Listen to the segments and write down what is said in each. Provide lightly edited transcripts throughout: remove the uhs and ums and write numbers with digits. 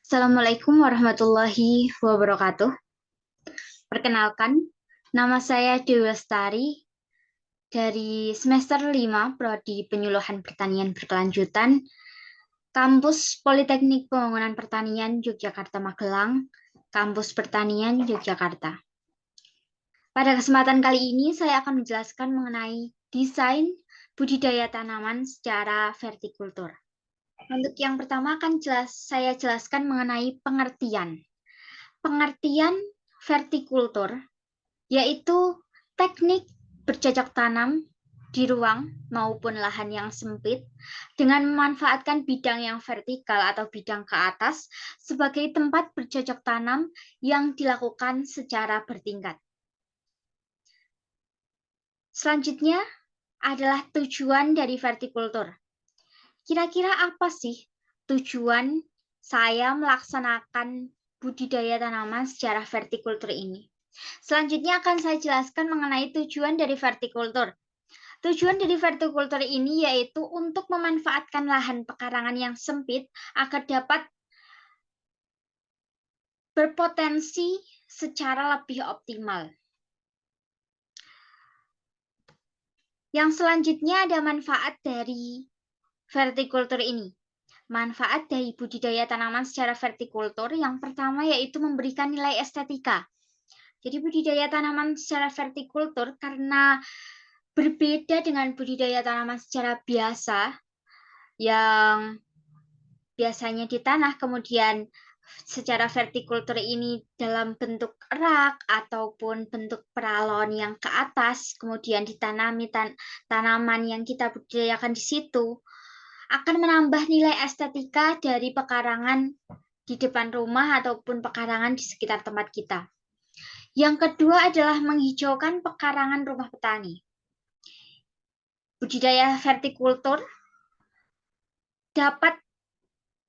Assalamualaikum warahmatullahi wabarakatuh. Perkenalkan, nama saya Dewi Lestari dari semester 5 Prodi Penyuluhan Pertanian Berkelanjutan, Kampus Politeknik Pembangunan Pertanian Yogyakarta Magelang, Kampus Pertanian Yogyakarta. Pada kesempatan kali ini saya akan menjelaskan mengenai desain budidaya tanaman secara vertikultur. Untuk yang pertama akan saya jelaskan mengenai pengertian. Pengertian vertikultur yaitu teknik bercocok tanam di ruang maupun lahan yang sempit dengan memanfaatkan bidang yang vertikal atau bidang ke atas sebagai tempat bercocok tanam yang dilakukan secara bertingkat. Selanjutnya adalah tujuan dari vertikultur. Kira-kira apa sih tujuan saya melaksanakan budidaya tanaman secara vertikultur ini? Selanjutnya akan saya jelaskan mengenai tujuan dari vertikultur. Tujuan dari vertikultur ini yaitu untuk memanfaatkan lahan pekarangan yang sempit agar dapat berpotensi secara lebih optimal. Yang selanjutnya ada manfaat dari vertikultur ini. Manfaat dari budidaya tanaman secara vertikultur yang pertama yaitu memberikan nilai estetika. Jadi budidaya tanaman secara vertikultur karena berbeda dengan budidaya tanaman secara biasa yang biasanya di tanah, kemudian secara vertikultur ini dalam bentuk rak ataupun bentuk peralon yang ke atas, kemudian ditanami tanaman yang kita budidayakan di situ, akan menambah nilai estetika dari pekarangan di depan rumah ataupun pekarangan di sekitar tempat kita. Yang kedua adalah menghijaukan pekarangan rumah petani. Budidaya vertikultur dapat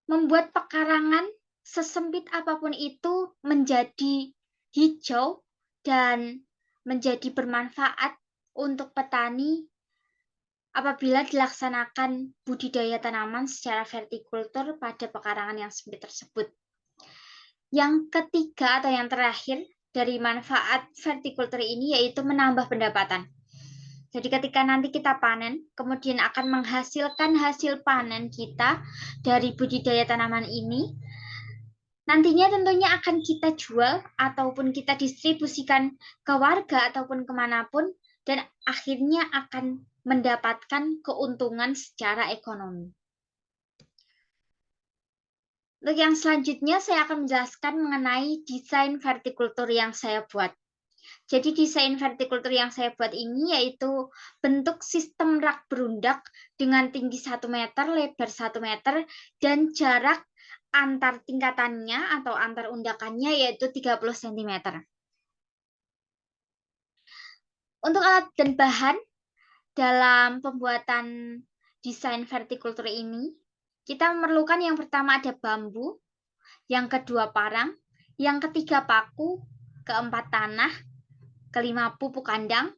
membuat pekarangan sesempit apapun itu menjadi hijau dan menjadi bermanfaat untuk petani apabila dilaksanakan budidaya tanaman secara vertikultur pada pekarangan yang sempit tersebut. Yang ketiga atau yang terakhir dari manfaat vertikultur ini yaitu menambah pendapatan. Jadi ketika nanti kita panen, kemudian akan menghasilkan hasil panen kita dari budidaya tanaman ini, nantinya tentunya akan kita jual ataupun kita distribusikan ke warga ataupun kemanapun, dan akhirnya akan mendapatkan keuntungan secara ekonomi. Untuk yang selanjutnya, saya akan menjelaskan mengenai desain vertikultur yang saya buat. Jadi desain vertikultur yang saya buat ini yaitu bentuk sistem rak berundak dengan tinggi 1 meter, lebar 1 meter, dan jarak antar tingkatannya atau antar undakannya yaitu 30 cm. Untuk alat dan bahan dalam pembuatan desain vertikultur ini, kita memerlukan yang pertama ada bambu, yang kedua parang, yang ketiga paku, keempat tanah, kelima pupuk kandang,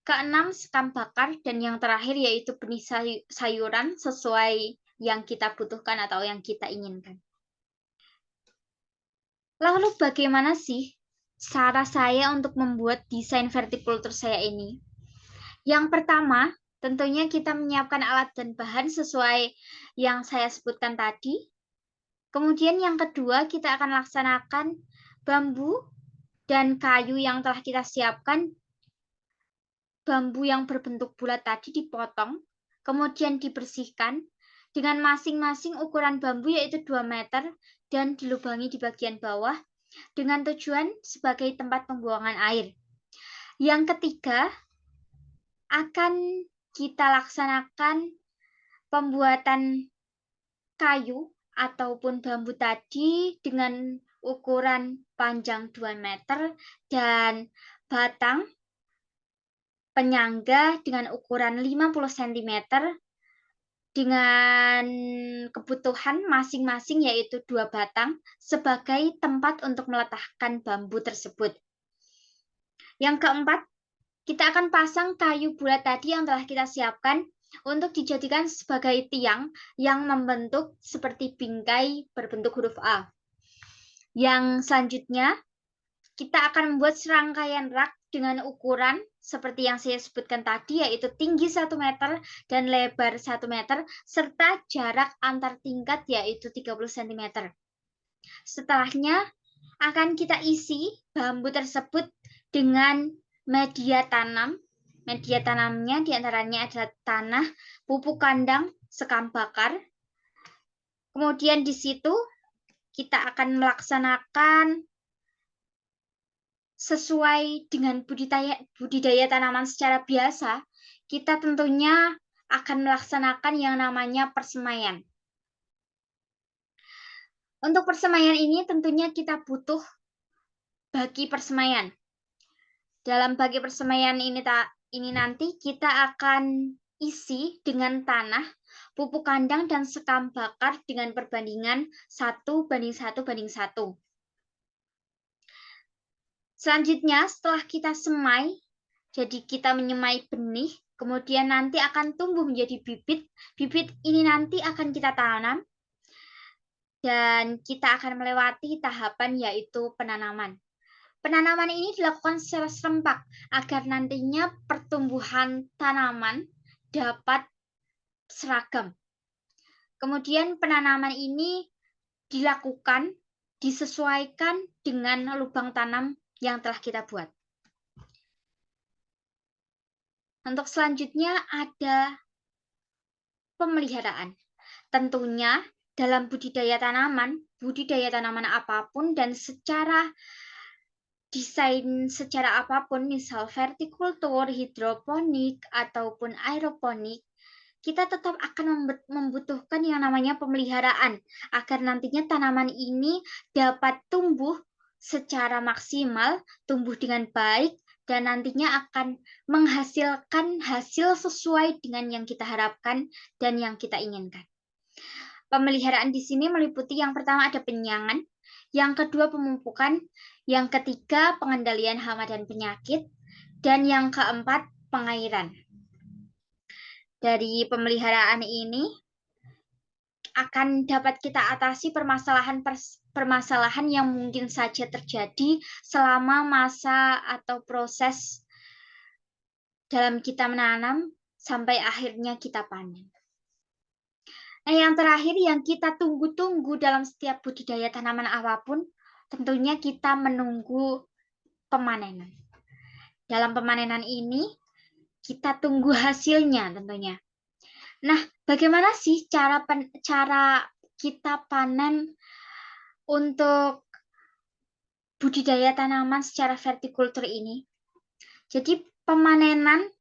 keenam sekam bakar, dan yang terakhir yaitu benih sayuran sesuai yang kita butuhkan atau yang kita inginkan. Lalu bagaimana sih cara saya untuk membuat desain vertikultur saya ini? Yang pertama, tentunya kita menyiapkan alat dan bahan sesuai yang saya sebutkan tadi. Kemudian yang kedua, kita akan laksanakan bambu dan kayu yang telah kita siapkan. Bambu yang berbentuk bulat tadi dipotong, kemudian dibersihkan dengan masing-masing ukuran bambu yaitu 2 meter dan dilubangi di bagian bawah dengan tujuan sebagai tempat pembuangan air. Yang ketiga, akan kita laksanakan pembuatan kayu ataupun bambu tadi dengan ukuran panjang 2 meter dan batang penyangga dengan ukuran 50 cm dengan kebutuhan masing-masing yaitu 2 batang sebagai tempat untuk meletakkan bambu tersebut. Yang keempat, kita akan pasang kayu bulat tadi yang telah kita siapkan untuk dijadikan sebagai tiang yang membentuk seperti bingkai berbentuk huruf A. Yang selanjutnya, kita akan membuat serangkaian rak dengan ukuran seperti yang saya sebutkan tadi, yaitu tinggi 1 meter dan lebar 1 meter, serta jarak antar tingkat yaitu 30 cm. Setelahnya, akan kita isi bambu tersebut dengan media tanam. Media tanamnya diantaranya adalah tanah, pupuk kandang, sekam bakar. Kemudian di situ kita akan melaksanakan sesuai dengan budidaya tanaman secara biasa, kita tentunya akan melaksanakan yang namanya persemaian. Untuk persemaian ini tentunya kita butuh bagi persemaian. Dalam bagi persemaian ini nanti kita akan isi dengan tanah, pupuk kandang, dan sekam bakar dengan perbandingan 1:1:1. Selanjutnya, setelah kita semai, jadi kita menyemai benih, kemudian nanti akan tumbuh menjadi bibit. Bibit ini nanti akan kita tanam, dan kita akan melewati tahapan yaitu penanaman. Penanaman ini dilakukan secara serempak agar nantinya pertumbuhan tanaman dapat seragam. Kemudian penanaman ini disesuaikan dengan lubang tanam yang telah kita buat. Untuk selanjutnya ada pemeliharaan. Tentunya dalam budidaya tanaman apapun dan secara desain secara apapun, misal vertikultur, hidroponik, ataupun aeroponik, kita tetap akan membutuhkan yang namanya pemeliharaan agar nantinya tanaman ini dapat tumbuh secara maksimal, tumbuh dengan baik, dan nantinya akan menghasilkan hasil sesuai dengan yang kita harapkan dan yang kita inginkan. Pemeliharaan di sini meliputi yang pertama ada penyiangan, yang kedua pemupukan, yang ketiga pengendalian hama dan penyakit, dan yang keempat pengairan. Dari pemeliharaan ini akan dapat kita atasi permasalahan yang mungkin saja terjadi selama masa atau proses dalam kita menanam sampai akhirnya kita panen. Nah, yang terakhir yang kita tunggu-tunggu dalam setiap budidaya tanaman apapun, tentunya kita menunggu pemanenan. Dalam pemanenan ini, kita tunggu hasilnya tentunya. Nah, bagaimana sih cara kita panen untuk budidaya tanaman secara vertikultur ini? Jadi, pemanenan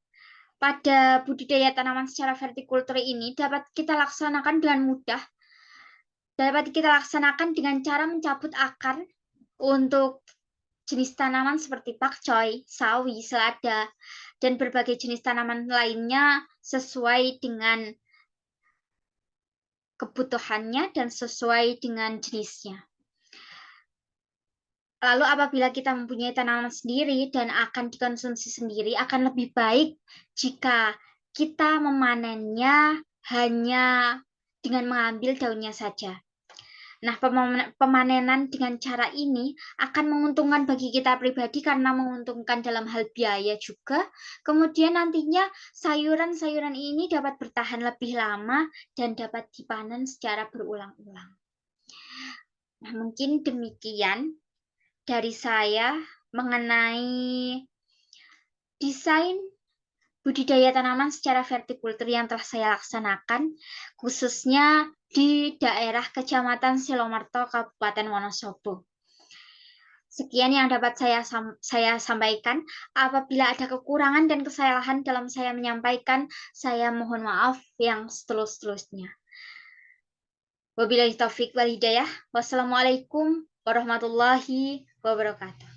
pada budidaya tanaman secara vertikultur ini dapat kita laksanakan dengan mudah. Dapat kita laksanakan dengan cara mencabut akar untuk jenis tanaman seperti pakcoy, sawi, selada, dan berbagai jenis tanaman lainnya sesuai dengan kebutuhannya dan sesuai dengan jenisnya. Lalu apabila kita mempunyai tanaman sendiri dan akan dikonsumsi sendiri, akan lebih baik jika kita memanennya hanya dengan mengambil daunnya saja. Nah, pemanenan dengan cara ini akan menguntungkan bagi kita pribadi karena menguntungkan dalam hal biaya juga. Kemudian nantinya sayuran-sayuran ini dapat bertahan lebih lama dan dapat dipanen secara berulang-ulang. Nah, mungkin demikian dari saya mengenai desain budidaya tanaman secara vertikultur yang telah saya laksanakan, khususnya di daerah Kecamatan Silomarto, Kabupaten Wonosobo. Sekian yang dapat saya sampaikan. Apabila ada kekurangan dan kesalahan dalam saya menyampaikan, saya mohon maaf yang setulus-tulusnya. Wabillahi taufiq wal hidayah. Wassalamualaikum warahmatullahi wabarakatuh.